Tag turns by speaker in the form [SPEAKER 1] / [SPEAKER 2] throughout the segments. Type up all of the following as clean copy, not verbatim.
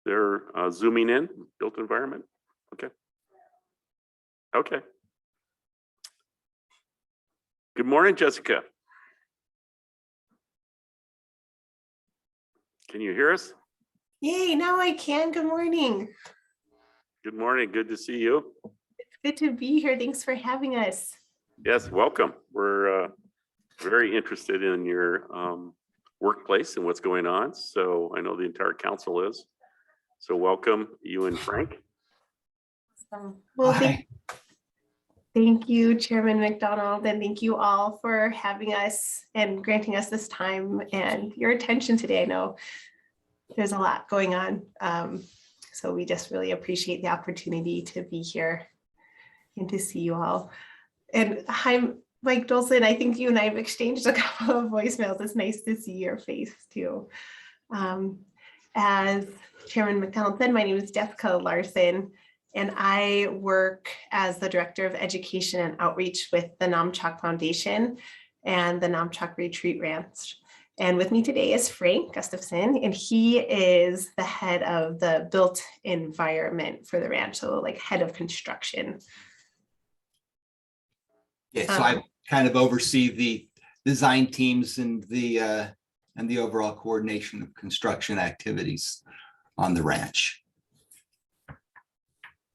[SPEAKER 1] they're zooming in, built environment. Okay. Okay. Good morning, Jessica. Can you hear us?
[SPEAKER 2] Yay, now I can. Good morning.
[SPEAKER 1] Good morning. Good to see you.
[SPEAKER 2] It's good to be here. Thanks for having us.
[SPEAKER 1] Yes, welcome. We're very interested in your workplace and what's going on. So I know the entire council is. So welcome, you and Frank.
[SPEAKER 2] Well, thank you, Chairman McDonald, and thank you all for having us and granting us this time and your attention today. I know there's a lot going on. So we just really appreciate the opportunity to be here and to see you all. And hi, Mike Dolson. I think you and I have exchanged a couple of voicemails. It's nice to see your face too. As Chairman McDonald said, my name is Jessica Larson, and I work as the Director of Education and Outreach with the Namchak Foundation and the Namchak Retreat Ranch. And with me today is Frank Gustafson, and he is the head of the built environment for the ranch, so like head of construction.
[SPEAKER 3] Yeah, so I kind of oversee the design teams and the overall coordination of construction activities on the ranch.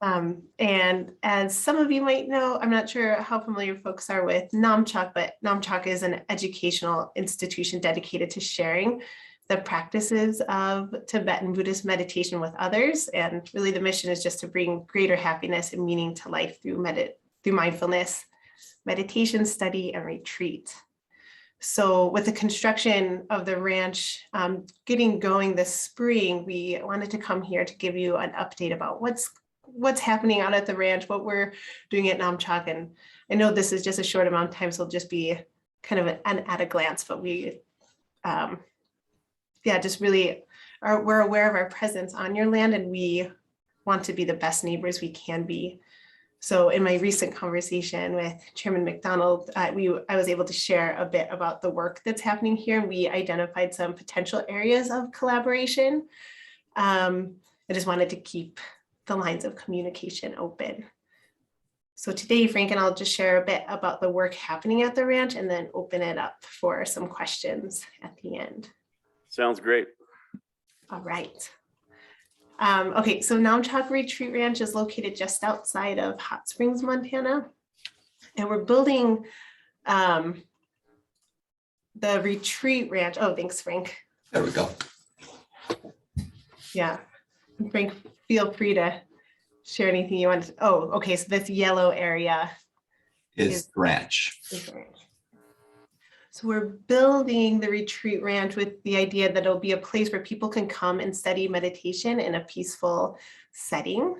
[SPEAKER 2] And as some of you might know, I'm not sure how familiar folks are with Namchak, but Namchak is an educational institution dedicated to sharing the practices of Tibetan Buddhist meditation with others. And really the mission is just to bring greater happiness and meaning to life through mindfulness, meditation, study, and retreat. So with the construction of the ranch getting going this spring, we wanted to come here to give you an update about what's happening out at the ranch, what we're doing at Namchak. And I know this is just a short amount of time, so it'll just be kind of an at a glance, but we, just really we're aware of our presence on your land, and we want to be the best neighbors we can be. So in my recent conversation with Chairman McDonald, I was able to share a bit about the work that's happening here, and we identified some potential areas of collaboration. I just wanted to keep the lines of communication open. So today, Frank and I'll just share a bit about the work happening at the ranch and then open it up for some questions at the end.
[SPEAKER 1] Sounds great.
[SPEAKER 2] All right. Okay, so Namchak Retreat Ranch is located just outside of Hot Springs, Montana. And we're building the retreat ranch. Oh, thanks, Frank.
[SPEAKER 3] There we go.
[SPEAKER 2] Yeah, Frank, feel free to share anything you want. Oh, okay, so this yellow area
[SPEAKER 3] is the ranch.
[SPEAKER 2] So we're building the retreat ranch with the idea that it'll be a place where people can come and study meditation in a peaceful setting.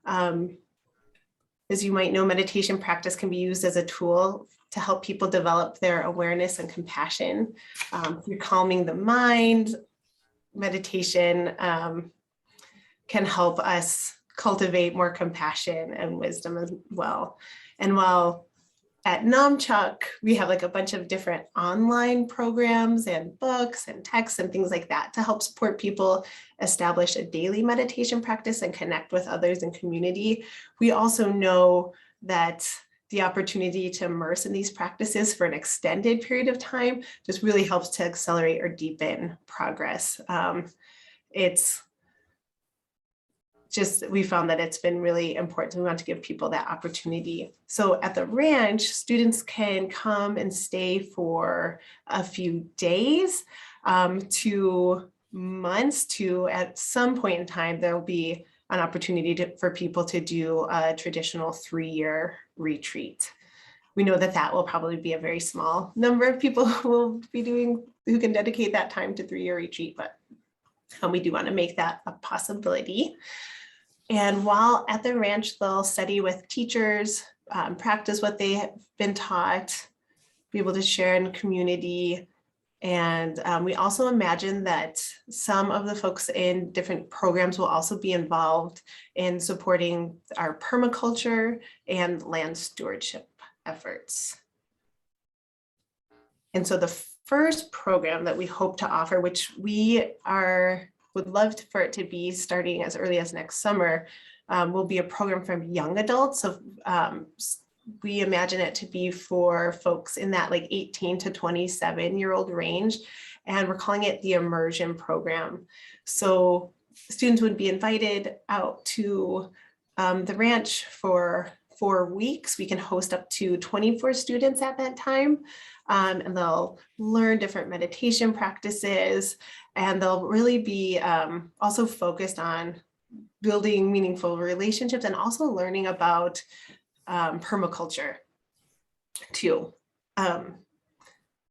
[SPEAKER 2] As you might know, meditation practice can be used as a tool to help people develop their awareness and compassion. Through calming the mind, meditation can help us cultivate more compassion and wisdom as well. And while at Namchak, we have like a bunch of different online programs and books and texts and things like that to help support people establish a daily meditation practice and connect with others in community. We also know that the opportunity to immerse in these practices for an extended period of time just really helps to accelerate or deepen progress. We found that it's been really important. We want to give people that opportunity. So at the ranch, students can come and stay for a few days to months to, at some point in time, there'll be an opportunity for people to do a traditional 3-year retreat. We know that that will probably be a very small number of people who can dedicate that time to 3-year retreat, but we do want to make that a possibility. And while at the ranch, they'll study with teachers, practice what they have been taught, be able to share in community. And we also imagine that some of the folks in different programs will also be involved in supporting our permaculture and land stewardship efforts. And so the first program that we hope to offer, which would love for it to be starting as early as next summer, will be a program for young adults. So we imagine it to be for folks in that like 18 to 27-year-old range. And we're calling it the immersion program. So students would be invited out to the ranch for 4 weeks. We can host up to 24 students at that time. And they'll learn different meditation practices, and they'll really be also focused on building meaningful relationships and also learning about permaculture too.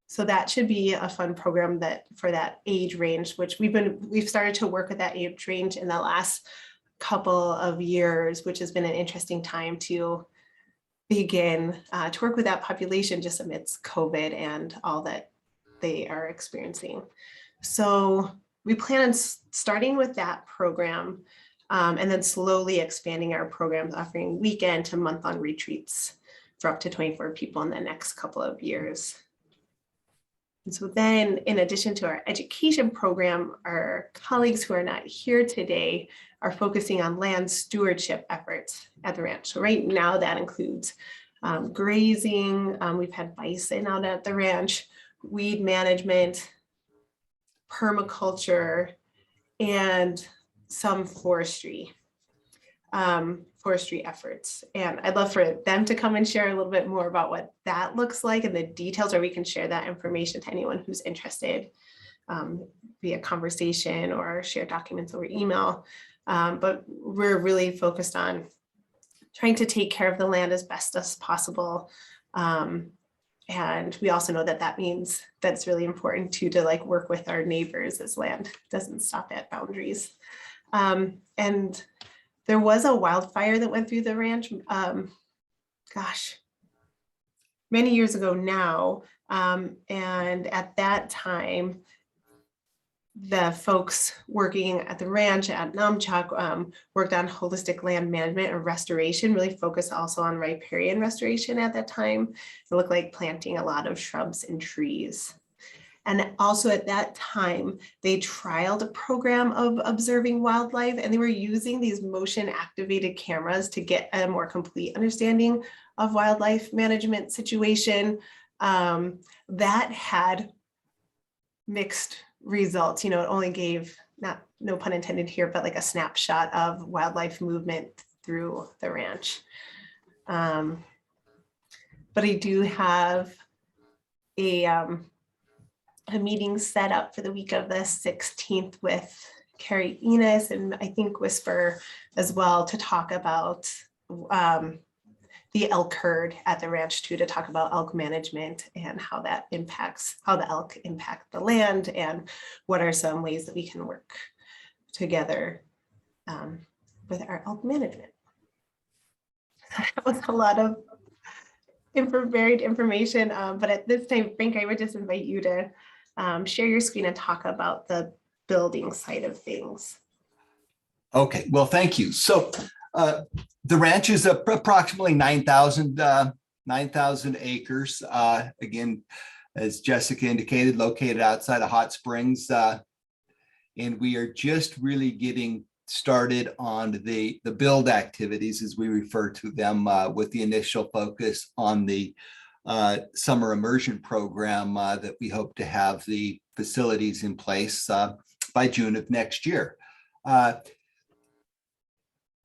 [SPEAKER 2] So that should be a fun program that for that age range, which we've started to work with that age range in the last couple of years, which has been an interesting time to begin to work with that population just amidst COVID and all that they are experiencing. So we plan on starting with that program and then slowly expanding our programs, offering weekend to month-long retreats for up to 24 people in the next couple of years. And so then, in addition to our education program, our colleagues who are not here today are focusing on land stewardship efforts at the ranch. So right now that includes grazing. We've had bison out at the ranch, weed management, permaculture, and some forestry efforts. And I'd love for them to come and share a little bit more about what that looks like and the details, or we can share that information to anyone who's interested via conversation or share documents over email. But we're really focused on trying to take care of the land as best as possible. And we also know that that means that it's really important to like work with our neighbors as land doesn't stop at boundaries. And there was a wildfire that went through the ranch, many years ago now. And at that time, the folks working at the ranch at Namchak worked on holistic land management and restoration, really focused also on riparian restoration at that time. It looked like planting a lot of shrubs and trees. And also at that time, they trialed a program of observing wildlife, and they were using these motion activated cameras to get a more complete understanding of wildlife management situation. That had mixed results. You know, it only gave, no pun intended here, but like a snapshot of wildlife movement through the ranch. But I do have a meeting set up for the week of the 16th with Carrie Enos and I think Whisper as well to talk about the elk herd at the ranch too, to talk about elk management and how the elk impact the land and what are some ways that we can work together with our elk management. That was a lot of varied information, but at this time, Frank, I would just invite you to share your screen and talk about the building side of things.
[SPEAKER 3] Okay, well, thank you. So the ranch is approximately 9,000 acres. Again, as Jessica indicated, located outside of Hot Springs. And we are just really getting started on the build activities, as we refer to them, with the initial focus on the summer immersion program that we hope to have the facilities in place by June of next year.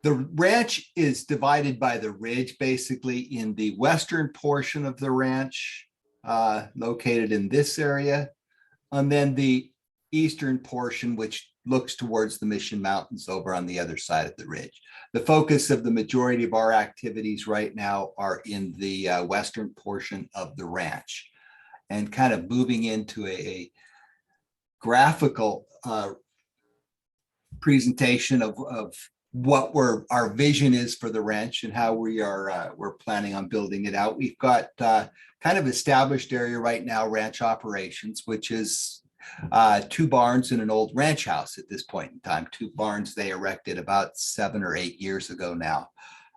[SPEAKER 3] The ranch is divided by the ridge, basically in the western portion of the ranch, located in this area, and then the eastern portion, which looks towards the Mission Mountains over on the other side of the ridge. The focus of the majority of our activities right now are in the western portion of the ranch, and kind of moving into a graphical presentation of what our vision is for the ranch and how we're planning on building it out. We've got kind of established area right now, ranch operations, which is 2 barns and an old ranch house at this point in time. 2 barns they erected about 7 or 8 years ago now.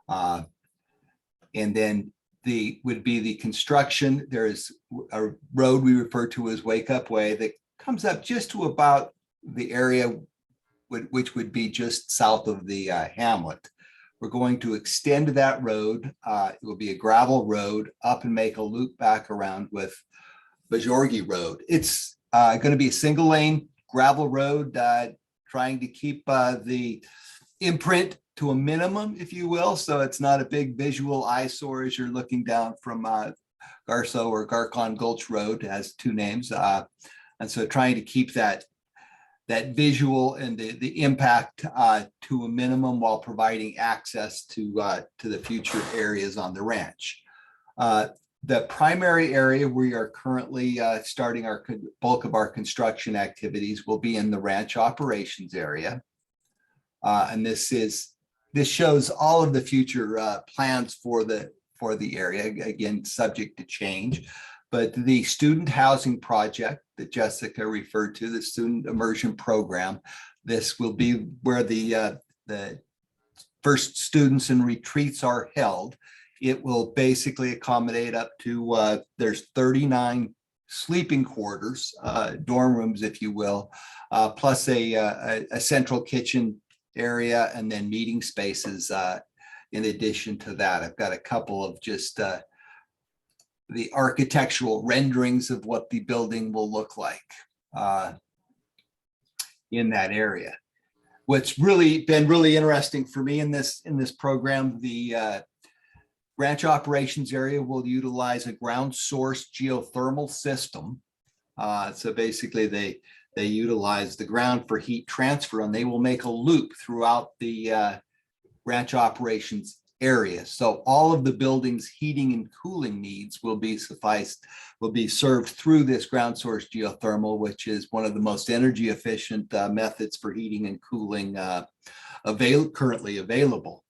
[SPEAKER 3] And then would be the construction. There's a road we refer to as Wake Up Way that comes up just to about the area which would be just south of the hamlet. We're going to extend that road. It will be a gravel road up and make a loop back around with Bajorgi Road. It's going to be a single lane gravel road, trying to keep the imprint to a minimum, if you will. So it's not a big visual eyesore as you're looking down from Garso or Garcon Gulch Road. It has two names. And so trying to keep that visual and the impact to a minimum while providing access to the future areas on the ranch. The primary area we are currently starting our bulk of our construction activities will be in the ranch operations area. And this shows all of the future plans for the area, again, subject to change. But the student housing project that Jessica referred to, the student immersion program, this will be where the first students and retreats are held. It will basically accommodate up to, there's 39 sleeping quarters, dorm rooms, if you will, plus a central kitchen area and then meeting spaces in addition to that. I've got a couple of just the architectural renderings of what the building will look like in that area. What's really been really interesting for me in this program, the ranch operations area will utilize a ground source geothermal system. So basically they utilize the ground for heat transfer, and they will make a loop throughout the ranch operations area. So all of the building's heating and cooling needs will be served through this ground source geothermal, which is one of the most energy efficient methods for heating and cooling currently available.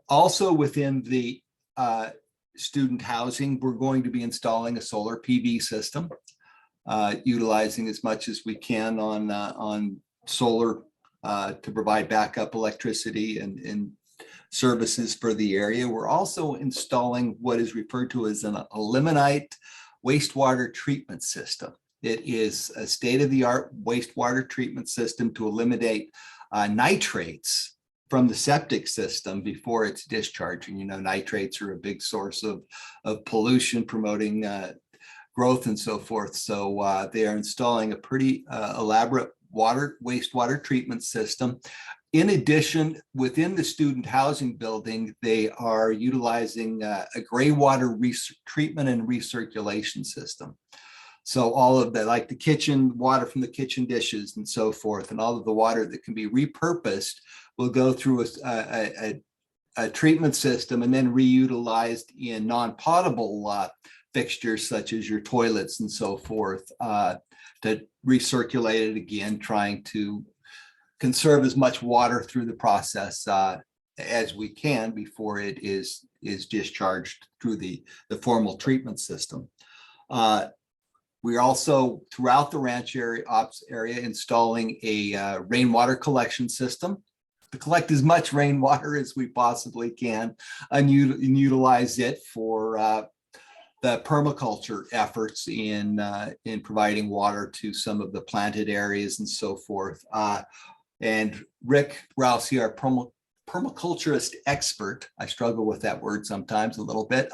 [SPEAKER 3] Also within the student housing, we're going to be installing a solar PV system, utilizing as much as we can on solar to provide backup electricity and services for the area. We're also installing what is referred to as an ilmenite wastewater treatment system. It is a state-of-the-art wastewater treatment system to eliminate nitrates from the septic system before it's discharging. You know, nitrates are a big source of pollution, promoting growth and so forth. So they are installing a pretty elaborate wastewater treatment system. In addition, within the student housing building, they are utilizing a gray water treatment and recirculation system. So all of that, like the kitchen water from the kitchen dishes and so forth, and all of the water that can be repurposed will go through a treatment system and then reutilized in non-potable fixtures such as your toilets and so forth, to recirculate it again, trying to conserve as much water through the process as we can before it is discharged through the formal treatment system. We're also throughout the ranch area installing a rainwater collection system to collect as much rainwater as we possibly can and utilize it for the permaculture efforts in providing water to some of the planted areas and so forth. And Rick Rousey, our permaculturist expert, I struggle with that word sometimes a little bit,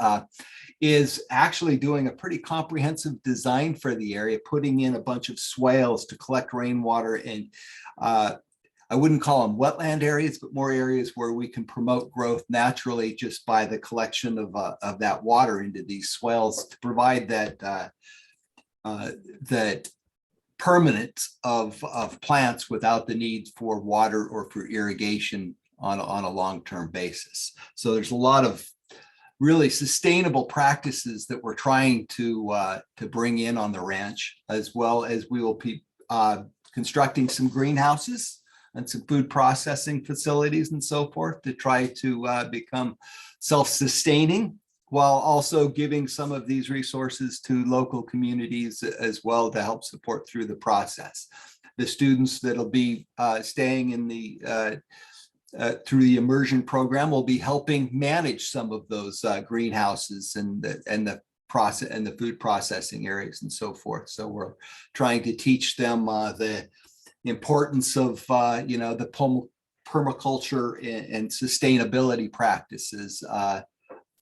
[SPEAKER 3] is actually doing a pretty comprehensive design for the area, putting in a bunch of swales to collect rainwater. And I wouldn't call them wetland areas, but more areas where we can promote growth naturally just by the collection of that water into these swales to provide that permanence of plants without the need for water or for irrigation on a long-term basis. So there's a lot of really sustainable practices that we're trying to bring in on the ranch, as well as we will be constructing some greenhouses and some food processing facilities and so forth to try to become self-sustaining, while also giving some of these resources to local communities as well to help support through the process. The students that'll be staying in the through the immersion program, will be helping manage some of those greenhouses and the process and the food processing areas and so forth. So we're trying to teach them the importance of the permaculture and sustainability practices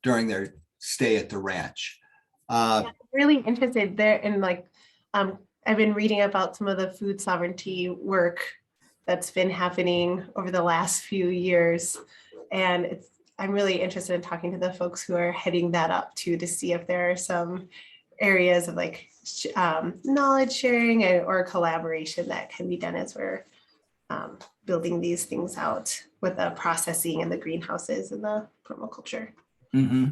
[SPEAKER 3] during their stay at the ranch.
[SPEAKER 2] Really interested there in I've been reading about some of the food sovereignty work that's been happening over the last few years. And I'm really interested in talking to the folks who are heading that up too, to see if there are some areas of knowledge sharing or collaboration that can be done as we're building these things out with the processing and the greenhouses and the permaculture.
[SPEAKER 3] Mm-hmm.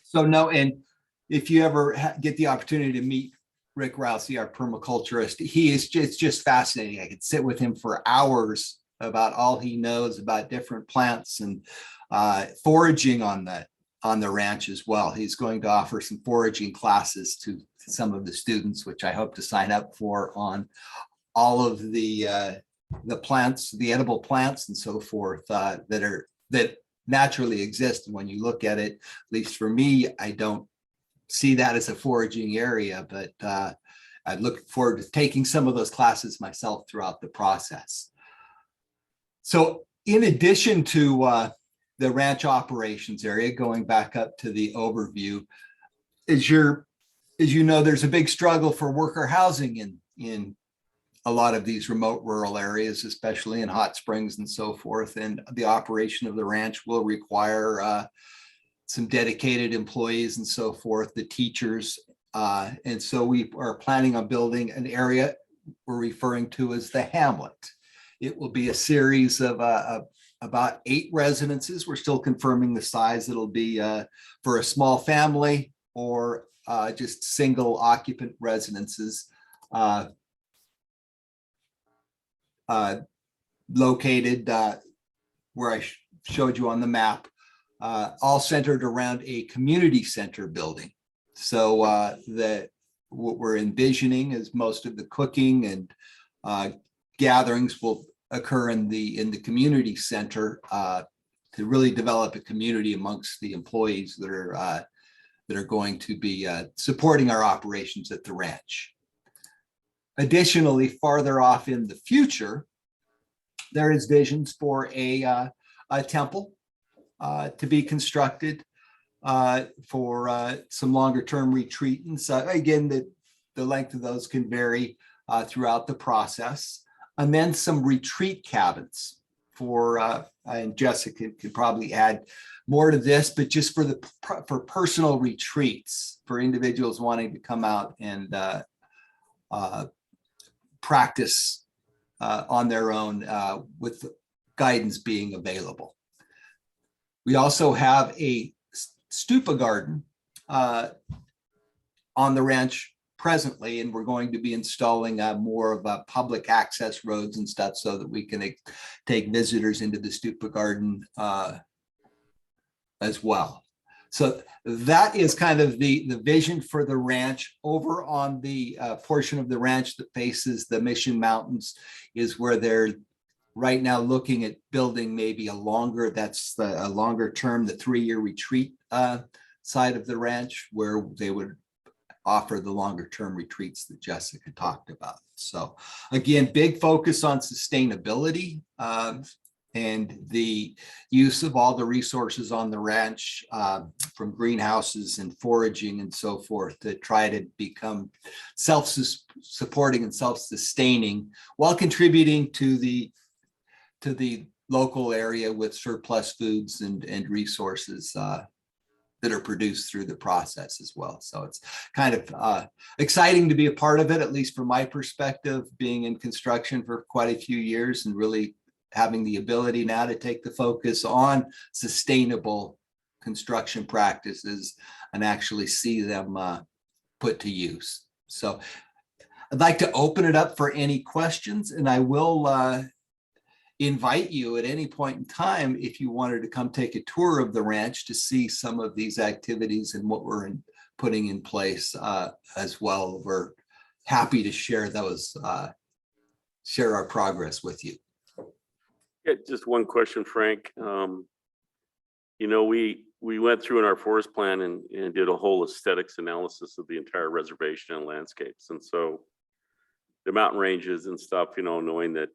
[SPEAKER 3] So no, and if you ever get the opportunity to meet Rick Rousey, our permaculturist, it's just fascinating. I could sit with him for hours about all he knows about different plants and foraging on the ranch as well. He's going to offer some foraging classes to some of the students, which I hope to sign up for, on all of the plants, the edible plants and so forth that naturally exist. And when you look at it, at least for me, I don't see that as a foraging area, but I look forward to taking some of those classes myself throughout the process. So in addition to the ranch operations area, going back up to the overview, as you know, there's a big struggle for worker housing in a lot of these remote rural areas, especially in hot springs and so forth. And the operation of the ranch will require some dedicated employees and so forth, the teachers. And so we are planning on building an area we're referring to as the Hamlet. It will be a series of about 8 residences. We're still confirming the size. It'll be for a small family or just single occupant residences located where I showed you on the map, all centered around a community center building. So what we're envisioning is most of the cooking and gatherings will occur in the community center to really develop a community amongst the employees that are going to be supporting our operations at the ranch. Additionally, farther off in the future, there is visions for a temple to be constructed for some longer term retreatants. Again, the length of those can vary throughout the process. And then some retreat cabins for, and Jessica could probably add more to this, but just for personal retreats for individuals wanting to come out and practice on their own with guidance being available. We also have a stupa garden on the ranch presently, and we're going to be installing more of public access roads and stuff so that we can take visitors into the stupa garden as well. So that is kind of the vision for the ranch. Over on the portion of the ranch that faces the Mission Mountains is where they're right now looking at building maybe a longer term, the 3-year retreat side of the ranch, where they would offer the longer term retreats that Jessica talked about. So again, big focus on sustainability and the use of all the resources on the ranch, from greenhouses and foraging and so forth, to try to become self-supporting and self-sustaining while contributing to the local area with surplus foods and resources that are produced through the process as well. So it's kind of exciting to be a part of it, at least from my perspective, being in construction for quite a few years and really having the ability now to take the focus on sustainable construction practices and actually see them put to use. So I'd like to open it up for any questions, and I will invite you at any point in time if you wanted to come take a tour of the ranch to see some of these activities and what we're putting in place as well. We're happy to share those, share our progress with you.
[SPEAKER 1] Yeah, just one question, Frank. You know, we went through in our forest plan and did a whole aesthetics analysis of the entire reservation and landscapes. And so the mountain ranges and stuff, you know, knowing that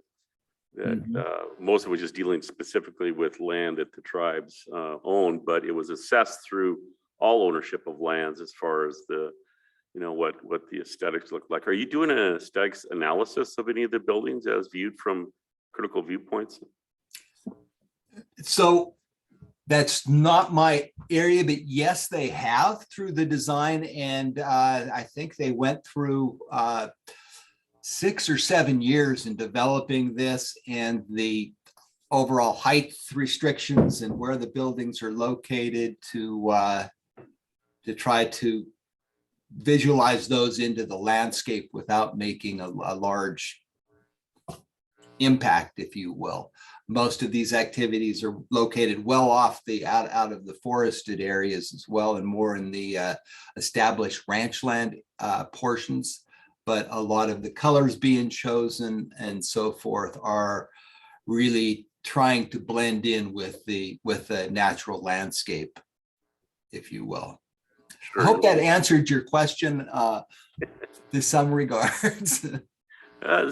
[SPEAKER 1] most of it was just dealing specifically with land that the tribes owned, but it was assessed through all ownership of lands as far as the, you know, what the aesthetics look like. Are you doing an aesthetics analysis of any of the buildings as viewed from critical viewpoints?
[SPEAKER 3] So that's not my area, but yes, they have through the design. And I think they went through 6 or 7 years in developing this, and the overall height restrictions and where the buildings are located to try to visualize those into the landscape without making a large impact, if you will. Most of these activities are located well off the out of the forested areas as well, and more in the established ranch land portions. But a lot of the colors being chosen and so forth are really trying to blend in with the natural landscape, if you will.
[SPEAKER 1] Sure.
[SPEAKER 3] I hope that answered your question to some regards.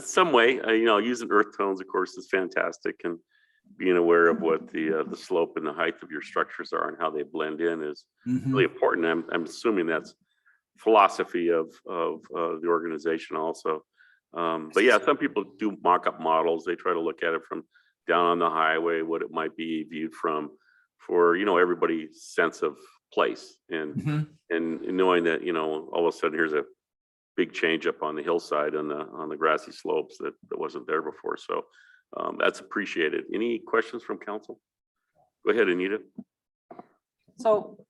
[SPEAKER 1] Some way, you know, using earth tones, of course, is fantastic, and being aware of what the slope and the height of your structures are and how they blend in is really important. I'm assuming that's philosophy of the organization also. But yeah, some people do mock-up models. They try to look at it from down on the highway, what it might be viewed from, for, you know, everybody's sense of place, and knowing that, you know, all of a sudden here's a big change up on the hillside on the grassy slopes that wasn't there before. So that's appreciated. Any questions from council? Go ahead, Anita.
[SPEAKER 4] So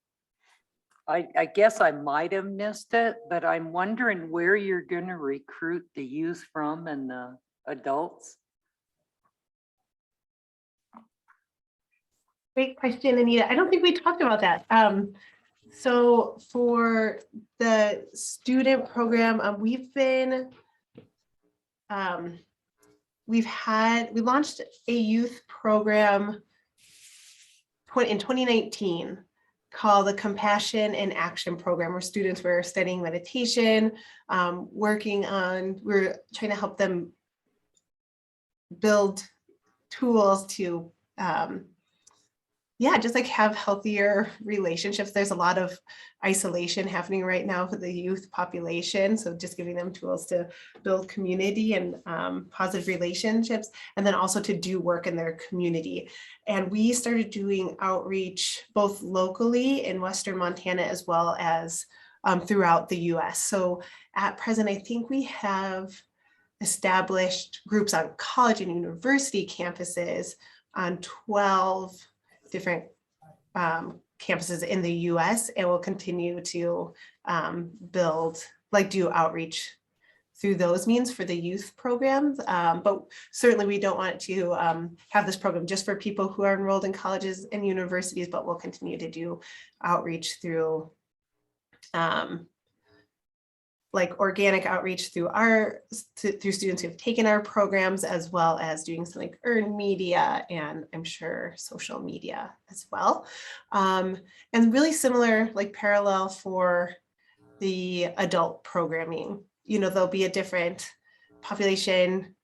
[SPEAKER 4] I guess I might have missed it, but I'm wondering where you're going to recruit the youth from and the adults.
[SPEAKER 2] Great question, Anita. I don't think we talked about that. So for the student program, we launched a youth program in 2019 called the Compassion in Action program, where students were studying meditation, we're trying to help them build tools to just like have healthier relationships. There's a lot of isolation happening right now for the youth population. So just giving them tools to build community and positive relationships, and then also to do work in their community. And we started doing outreach both locally in Western Montana as well as throughout the US. So at present, I think we have established groups on college and university campuses on 12 different campuses in the US, and we'll continue to do outreach through those means for the youth programs. But certainly we don't want to have this program just for people who are enrolled in colleges and universities, but we'll continue to do outreach through like organic outreach through through students who've taken our programs, as well as doing some like earned media and I'm sure social media as well. And really similar, like parallel for the adult programming. You know, there'll be a different population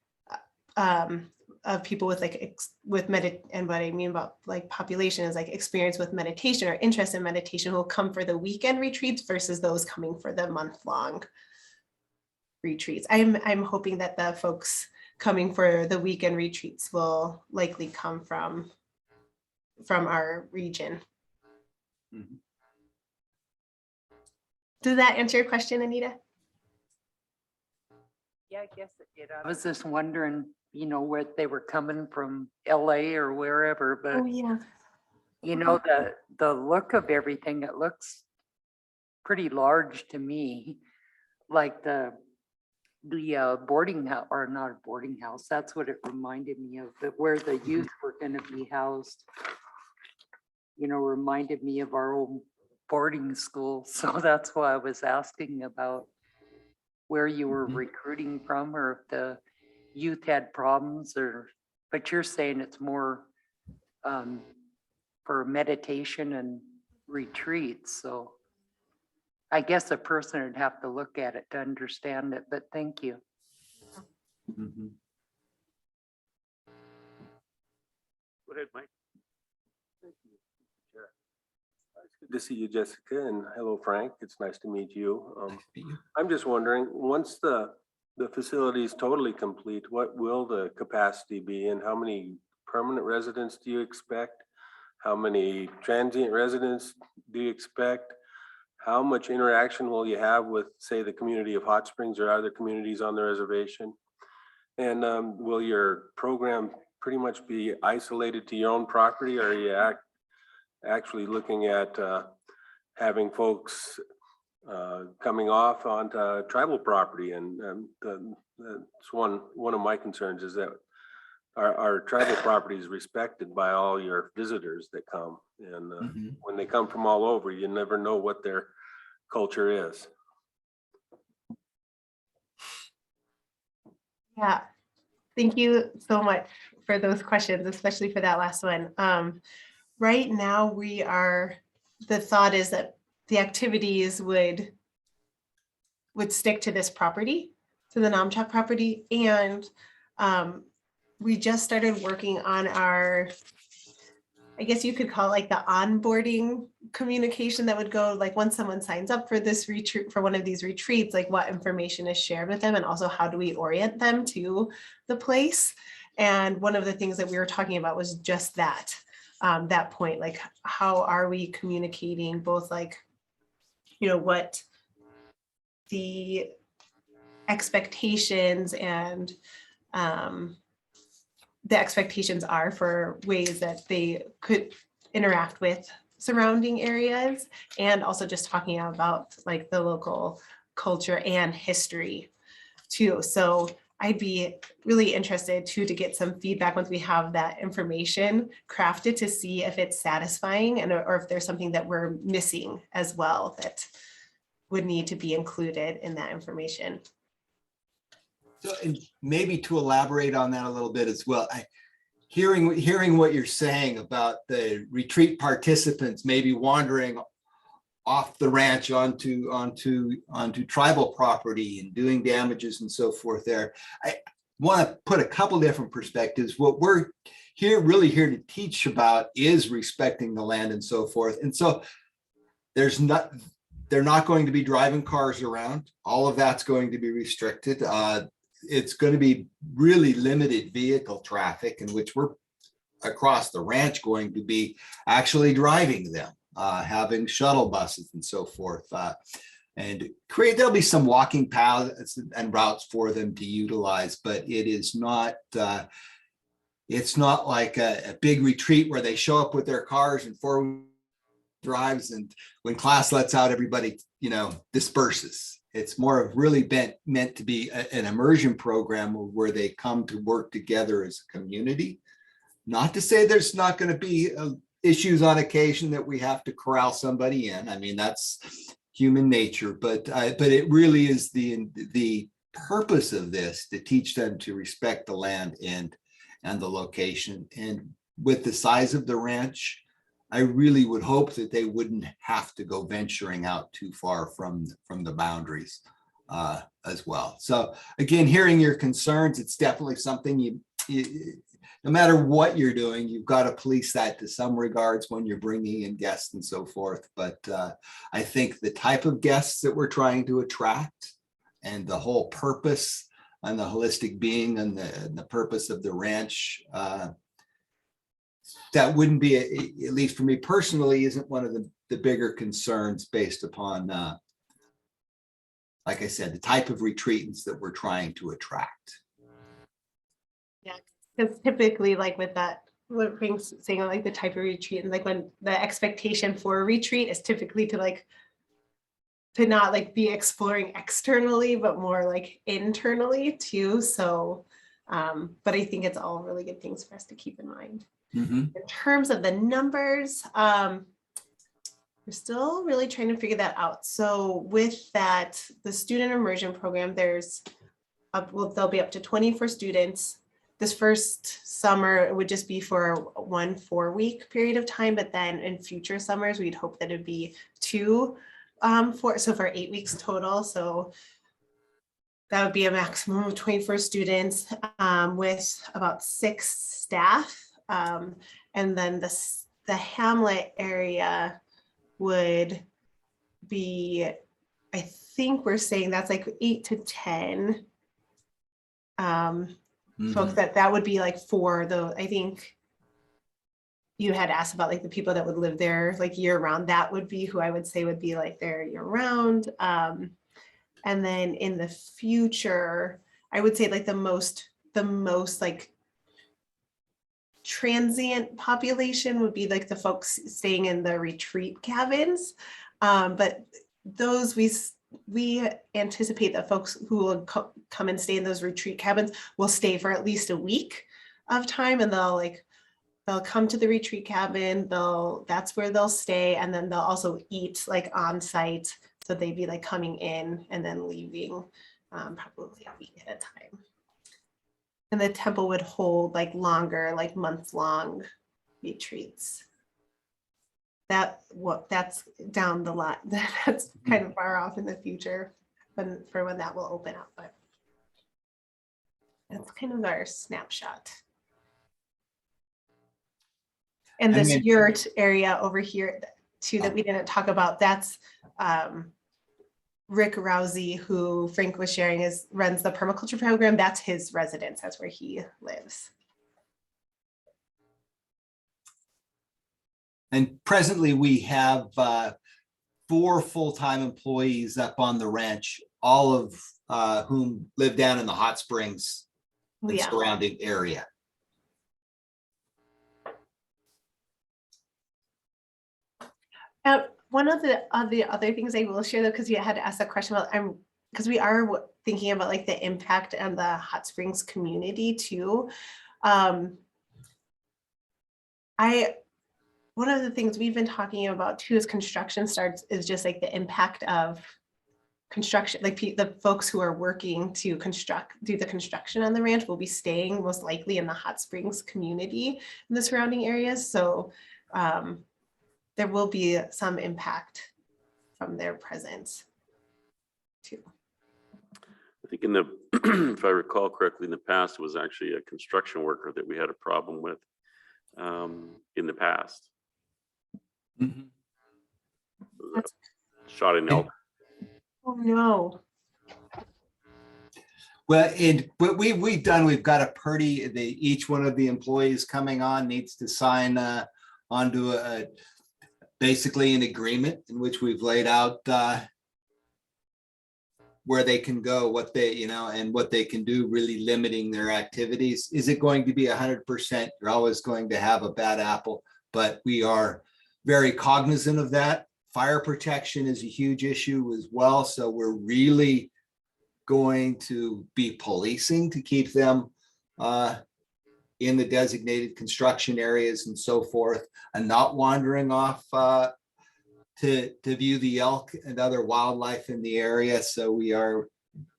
[SPEAKER 2] of people with like and what I mean about like population is like experience with meditation or interest in meditation will come for the weekend retreats versus those coming for the month-long retreats. I'm hoping that the folks coming for the weekend retreats will likely come from our region. Does that answer your question, Anita?
[SPEAKER 4] Yeah, I guess it did. I was just wondering, you know, where they were coming from, LA or wherever, but
[SPEAKER 2] Oh yeah.
[SPEAKER 4] you know, the look of everything, it looks pretty large to me, like the boarding house, or not a boarding house, that's what it reminded me of, but where the youth were going to be housed, you know, reminded me of our old boarding school. So that's why I was asking about where you were recruiting from, or if the youth had problems, or but you're saying it's more for meditation and retreats, so I guess a person would have to look at it to understand it, but thank you.
[SPEAKER 3] Mhm.
[SPEAKER 1] Go ahead, Mike.
[SPEAKER 5] Thank you, Mr. Chair. It's good to see you, Jessica, and hello, Frank. It's nice to meet you. I'm just wondering, once the facility is totally complete, what will the capacity be and how many permanent residents do you expect? How many transient residents do you expect? How much interaction will you have with, say, the community of Hot Springs or other communities on the reservation? And will your program pretty much be isolated to your own property, or are you actually looking at having folks coming off onto tribal property? And that's one of my concerns, is that our tribal property is respected by all your visitors that come. And
[SPEAKER 3] Mhm.
[SPEAKER 5] when they come from all over, you never know what their culture is.
[SPEAKER 2] Yeah, thank you so much for those questions, especially for that last one. Right now, the thought is that the activities would stick to this property, to the Namchak property. And we just started working on our, I guess you could call it like the onboarding communication that would go, like once someone signs up for this retreat, for one of these retreats, like what information is shared with them, and also how do we orient them to the place. And one of the things that we were talking about was just that, that point, like how are we communicating both, like, you know, what the expectations and the expectations are for ways that they could interact with surrounding areas, and also just talking about like the local culture and history too. So I'd be really interested too to get some feedback once we have that information crafted, to see if it's satisfying and or if there's something that we're missing as well that would need to be included in that information.
[SPEAKER 3] So, and maybe to elaborate on that a little bit as well, hearing what you're saying about the retreat participants maybe wandering off the ranch onto tribal property and doing damages and so forth there. I want to put a couple different perspectives. What we're really here to teach about is respecting the land and so forth. And so they're not going to be driving cars around. All of that's going to be restricted. It's going to be really limited vehicle traffic, in which we're across the ranch going to be actually driving them, having shuttle buses and so forth, and there'll be some walking paths and routes for them to utilize, but it is not it's not like a big retreat where they show up with their cars and four drives, and when class lets out, everybody disperses. It's more of really meant to be an immersion program where they come to work together as a community. Not to say there's not going to be issues on occasion that we have to corral somebody in. I mean, that's human nature, but it really is the purpose of this to teach them to respect the land and the location. And with the size of the ranch, I really would hope that they wouldn't have to go venturing out too far from the boundaries as well. So again, hearing your concerns, it's definitely something you no matter what you're doing, you've got to police that to some regards when you're bringing in guests and so forth. But I think the type of guests that we're trying to attract, and the whole purpose and the holistic being and the purpose of the ranch, that wouldn't be, at least for me personally, isn't one of the bigger concerns based upon, like I said, the type of retreatants that we're trying to attract.
[SPEAKER 2] Yeah, because typically, like with that, what Frank's saying, like the type of retreat, and like when the expectation for a retreat is typically to not like be exploring externally, but more like internally too. So, but I think it's all really good things for us to keep in mind.
[SPEAKER 3] Mm-hmm.
[SPEAKER 2] In terms of the numbers, we're still really trying to figure that out. So with that, the student immersion program, there'll be up to 20 for students. this first summer, it would just be for 1 4-week period of time, but then in future summers, we'd hope that it'd be 2 for 8 weeks total. So that would be a maximum of 24 students with about 6 staff. And then the Hamlet area would be, I think we're saying that's like 8 to 10 folks. That would be like for the, I think you had asked about like the people that would live there like year round. That would be who I would say would be like there year round. And then in the future, I would say like the most like transient population would be like the folks staying in the retreat cabins. But those we anticipate that folks who will come and stay in those retreat cabins will stay for at least a week of time, and they'll come to the retreat cabin, that's where they'll stay, and then they'll also eat like on site. So they'd be like coming in and then leaving probably a week at a time. And the temple would hold like longer, like month-long retreats. That's down the line. That's kind of far off in the future for when that will open up, but that's kind of our snapshot. And this yurt area over here too that we didn't talk about, that's Rick Rousey, who Frank was sharing, runs the permaculture program. That's his residence. That's where he lives.
[SPEAKER 3] And presently we have 4 full-time employees up on the ranch, all of whom live down in the hot springs and surrounding area.
[SPEAKER 2] One of the other things I will share though, because you had to ask that question about, because we are thinking about like the impact on the hot springs community too. One of the things we've been talking about too as construction starts is just like the impact of construction, like the folks who are working to do the construction on the ranch will be staying most likely in the hot springs community in the surrounding areas. So there will be some impact from their presence too.
[SPEAKER 1] I think if I recall correctly, in the past, it was actually a construction worker that we had a problem with in the past. Shot an elk.
[SPEAKER 2] Oh no.
[SPEAKER 3] Well, what we've done, we've got each one of the employees coming on needs to sign onto basically an agreement in which we've laid out where they can go, what they, and what they can do, really limiting their activities. Is it going to be 100%? You're always going to have a bad apple, but we are very cognizant of that. Fire protection is a huge issue as well. So we're really going to be policing to keep them in the designated construction areas and so forth, and not wandering off to view the elk and other wildlife in the area. So we are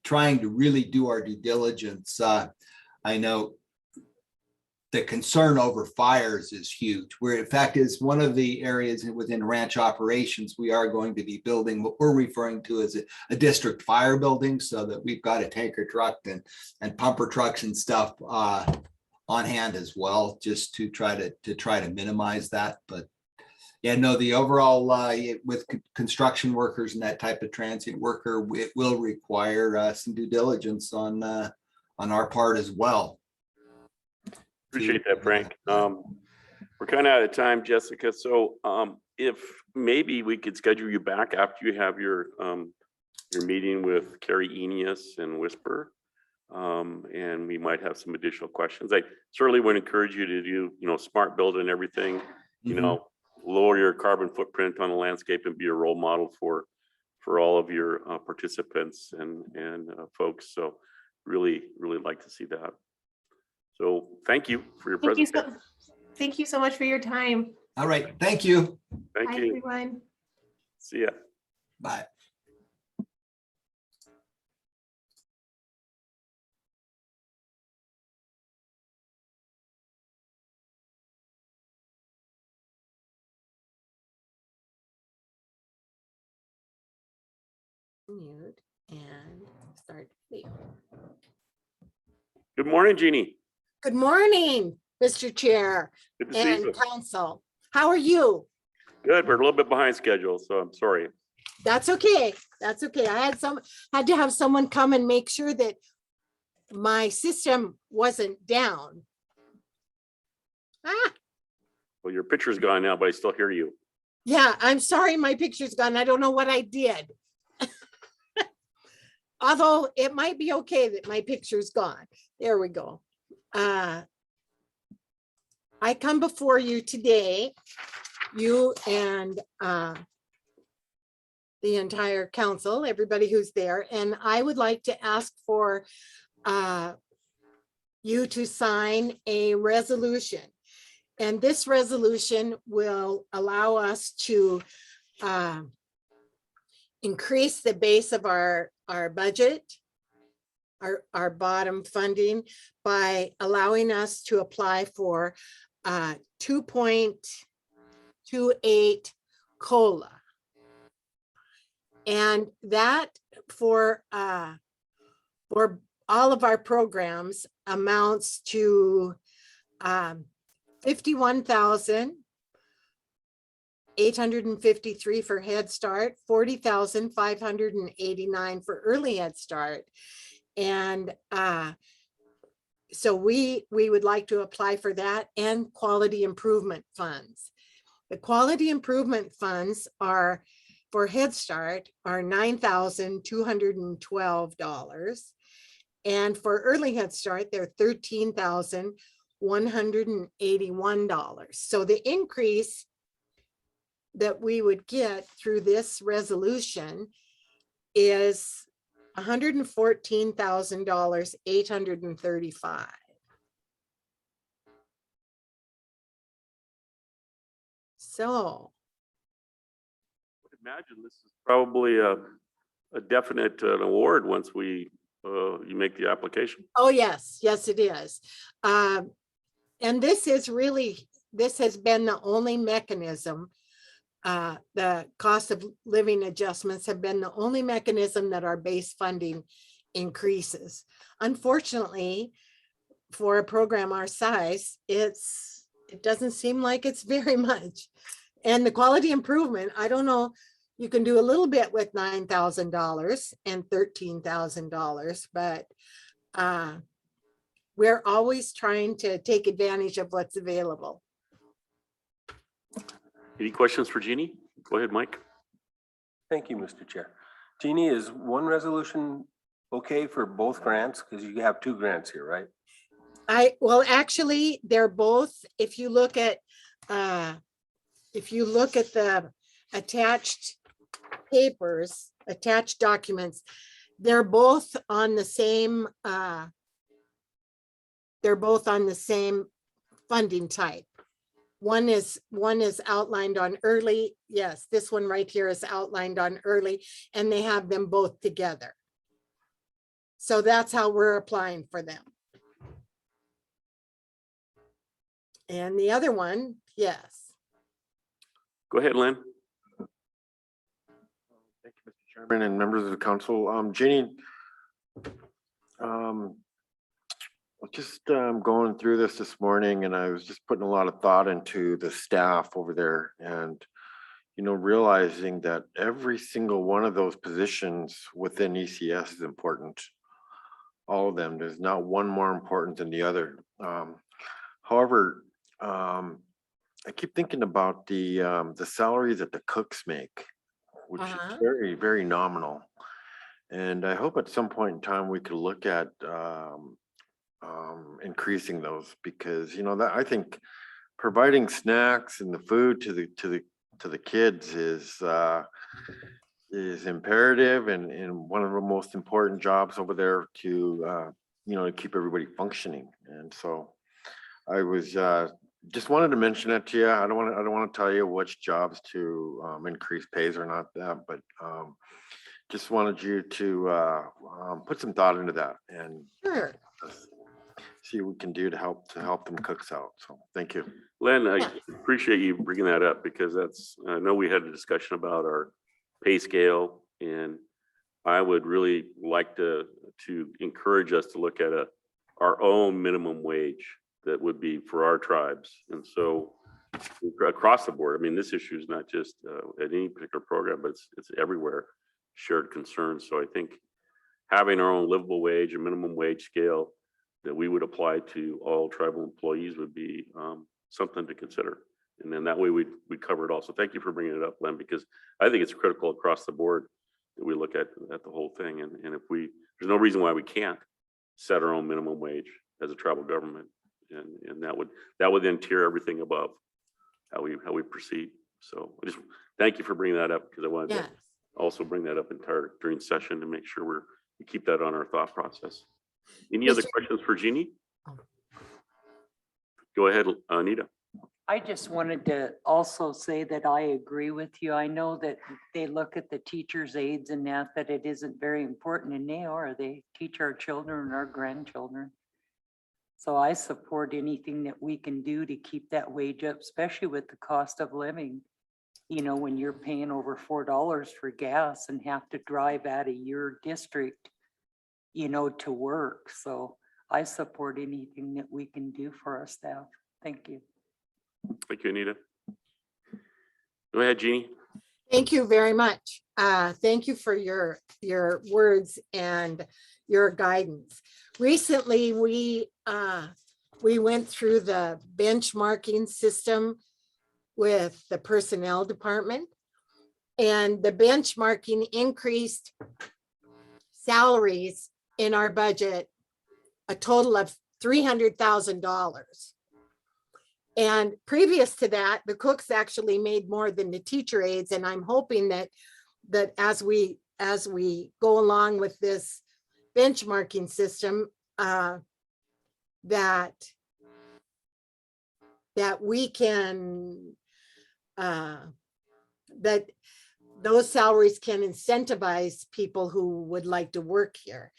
[SPEAKER 3] trying to really do our due diligence. I know the concern over fires is huge. Where in fact is one of the areas within ranch operations, we are going to be building what we're referring to as a district fire building, so that we've got a tanker truck and pumper trucks and stuff on hand as well, just to try to minimize that. But yeah, no, the overall with construction workers and that type of transient worker, it will require some due diligence on our part as well.
[SPEAKER 1] Appreciate that, Frank. We're kind of out of time, Jessica. So if maybe we could schedule you back after you have your meeting with Carrie Enius and Whisper, and we might have some additional questions. I certainly would encourage you to do, smart build and everything, lower your carbon footprint on the landscape and be a role model for all of your participants and folks. So really like to see that. So thank you for your presentation.
[SPEAKER 2] Thank you so much for your time.
[SPEAKER 3] All right. Thank you.
[SPEAKER 1] Thank
[SPEAKER 2] Bye,
[SPEAKER 1] you.
[SPEAKER 2] everyone.
[SPEAKER 1] See ya.
[SPEAKER 3] Bye.
[SPEAKER 6] Mute and start video.
[SPEAKER 1] Good morning, Jeannie.
[SPEAKER 6] Good morning, Mr. Chair
[SPEAKER 1] Good to see
[SPEAKER 6] and
[SPEAKER 1] you.
[SPEAKER 6] Council. How are you?
[SPEAKER 1] Good. We're a little bit behind schedule, so I'm sorry.
[SPEAKER 6] That's okay. That's okay. I had to have someone come and make sure that my system wasn't down. Ah,
[SPEAKER 1] Well, your picture's gone now, but I still hear you.
[SPEAKER 6] yeah, I'm sorry my picture's gone. I don't know what I did. Although it might be okay that my picture's gone. There we go. I come before you today, you and the entire council, everybody who's there, and I would like to ask for you to sign a resolution. And this resolution will allow us to increase the base of our budget, our bottom funding, by allowing us to apply for 2.28 COLA. And that for all of our programs amounts to 51,853 for Head Start, 40,589 for Early Head Start. And so we would like to apply for that and quality improvement funds. The quality improvement funds are for Head Start are $9,212. And for Early Head Start, they're $13,181. So the increase that we would get through this resolution is $114,835. So
[SPEAKER 1] Imagine this is probably a definite award once you make the application.
[SPEAKER 6] oh, yes, yes, it is. And this has been the only mechanism. The cost of living adjustments have been the only mechanism that our base funding increases. Unfortunately, for a program our size, it doesn't seem like it's very much. And the quality improvement, I don't know, you can do a little bit with $9,000 and $13,000, but we're always trying to take advantage of what's available.
[SPEAKER 1] Any questions for Jeannie? Go ahead, Mike.
[SPEAKER 5] Thank you, Mr. Chair. Jeannie, is one resolution okay for both grants? Because you have two grants here, right?
[SPEAKER 6] Well, actually, they're both, if you look at the attached papers, attached documents, they're both on the same funding type. One is outlined on early. Yes, this one right here is outlined on early, and they have them both together. So that's how we're applying for them. And the other one, yes.
[SPEAKER 1] Go ahead, Lynn.
[SPEAKER 7] Thank you, Mr. Chairman and members of the council. Jeannie, just going through this morning, and I was just putting a lot of thought into the staff over there, and realizing that every single one of those positions within ECS is important. All of them. There's not one more important than the other. However, I keep thinking about the salaries that the cooks make, which is very, very nominal. And I hope at some point in time we could look at increasing those, because that I think providing snacks and the food to the kids is imperative and one of the most important jobs over there to to keep everybody functioning. And so I was just wanted to mention it to you. I don't want to tell you which jobs to increase pays or not that, but just wanted you to put some thought into that and
[SPEAKER 6] Sure.
[SPEAKER 7] see what we can do to help them cooks out. So thank you.
[SPEAKER 1] Len, I appreciate you bringing that up, because I know we had a discussion about our pay scale, and I would really like to encourage us to look at our own minimum wage that would be for our tribes. And so across the board, I mean, this issue is not just at any particular program, but it's everywhere, shared concern. So I think having our own livable wage and minimum wage scale that we would apply to all tribal employees would be something to consider. And then that way we cover it all. So thank you for bringing it up, Len, because I think it's critical across the board that we look at the whole thing. And if there's no reason why we can't set our own minimum wage as a tribal government. And that would then tier everything above how we proceed. So I just thank you for bringing that up, because I wanted to also bring that up during session to make sure we keep that on our thought process. Any other questions for Jeannie? Go ahead, Anita.
[SPEAKER 4] I just wanted to also say that I agree with you. I know that they look at the teachers' aides and that it isn't very important, and they teach our children and our grandchildren. So I support anything that we can do to keep that wage up, especially with the cost of living. You know, when you're paying over $4 for gas and have to drive out of your district, you know, to work. So I support anything that we can do for our staff. Thank you.
[SPEAKER 1] Thank you, Anita. Go ahead, Jeannie.
[SPEAKER 6] Thank you very much. Thank you for your words and your guidance. Recently, we went through the benchmarking system with the personnel department, and the benchmarking increased salaries in our budget a total of $300,000. And previous to that, the cooks actually made more than the teacher aides. And I'm hoping that as we go along with this benchmarking system, that we can, that those salaries can incentivize people who would like to work here.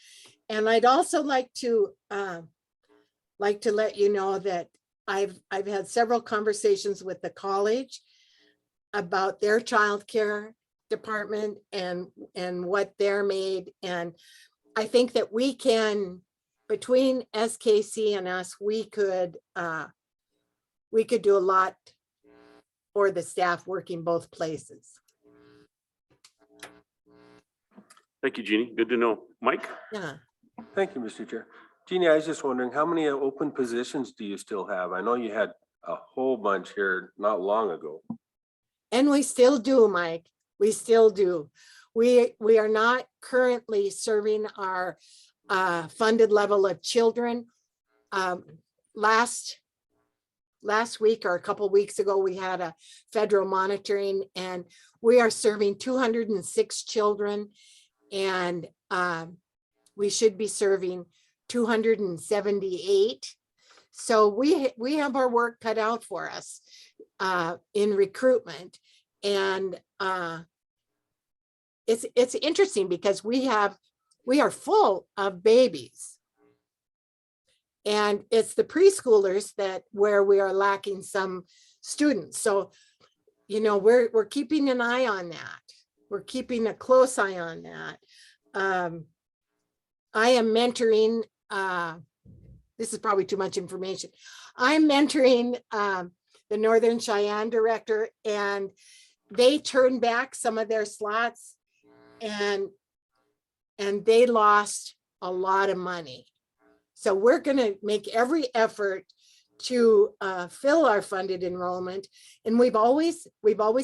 [SPEAKER 6] And I'd also like to let you know that I've had several conversations with the college about their childcare department and what they're made. And I think that we can, between SKC and us, we could do a lot for the staff working both places.
[SPEAKER 1] Thank you, Jeannie. Good to know. Mike?
[SPEAKER 6] Yeah.
[SPEAKER 5] Thank you, Mr. Chair. Jeannie, I was just wondering, how many open positions do you still have? I know you had a whole bunch here not long ago.
[SPEAKER 6] And we still do, Mike. We still do. We are not currently serving our funded level of children. Last week or a couple of weeks ago, we had a federal monitoring, and we are serving 206 children, and we should be serving 278. So we have our work cut out for us in recruitment. And it's interesting because we are full of babies. And it's the preschoolers where we are lacking some students. So, you know, we're keeping an eye on that. We're keeping a close eye on that. I am mentoring, this is probably too much information. I'm mentoring the Northern Cheyenne director, and they turned back some of their slots, and they lost a lot of money. So we're going to make every effort to fill our funded enrollment. And we've always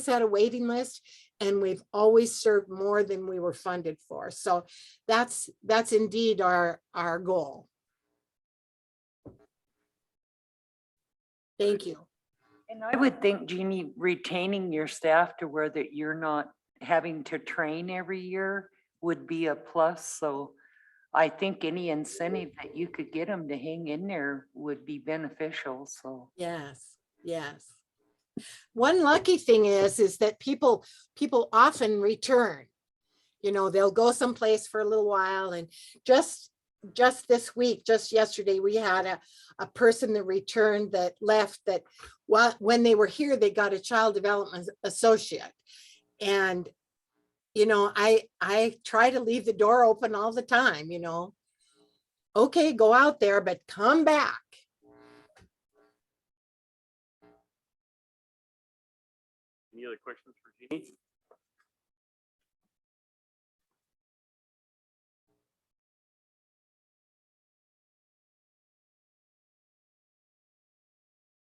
[SPEAKER 6] had a waiting list, and we've always served more than we were funded for. So that's indeed our goal. Thank you.
[SPEAKER 4] And I would think, Jeannie, retaining your staff to where that you're not having to train every year would be a plus. So I think any incentive that you could get them to hang in there would be beneficial. So
[SPEAKER 6] Yes. One lucky thing is that people often return. You know, they'll go someplace for a little while, and just this week, just yesterday, we had a person that returned that left that when they were here, they got a child development associate. And you know, I try to leave the door open all the time, you know. Okay, go out there, but come back.
[SPEAKER 1] Any other questions for Jeannie?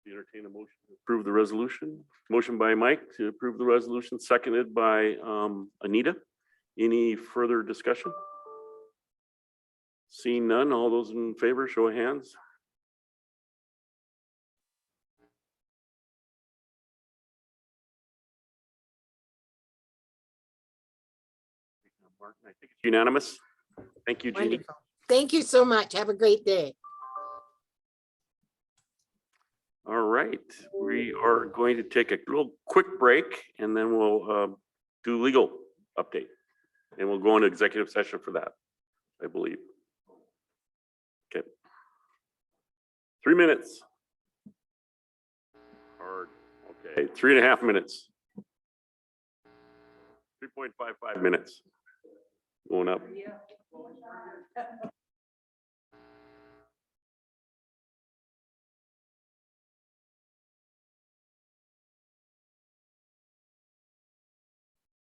[SPEAKER 1] Entertain a motion to approve the resolution. Motion by Mike to approve the resolution, seconded by Anita. Any further discussion? Seeing none, all those in favor, show of hands. I think it's unanimous. Thank you, Jeannie.
[SPEAKER 6] Wonderful. Thank you so much. Have a great day.
[SPEAKER 1] All right, we are going to take a little quick break and then we'll do legal update. And we'll go into executive session for that, I believe. Okay. 3 minutes. Hard. Okay, 3.5 minutes. 3.55 minutes. Going up.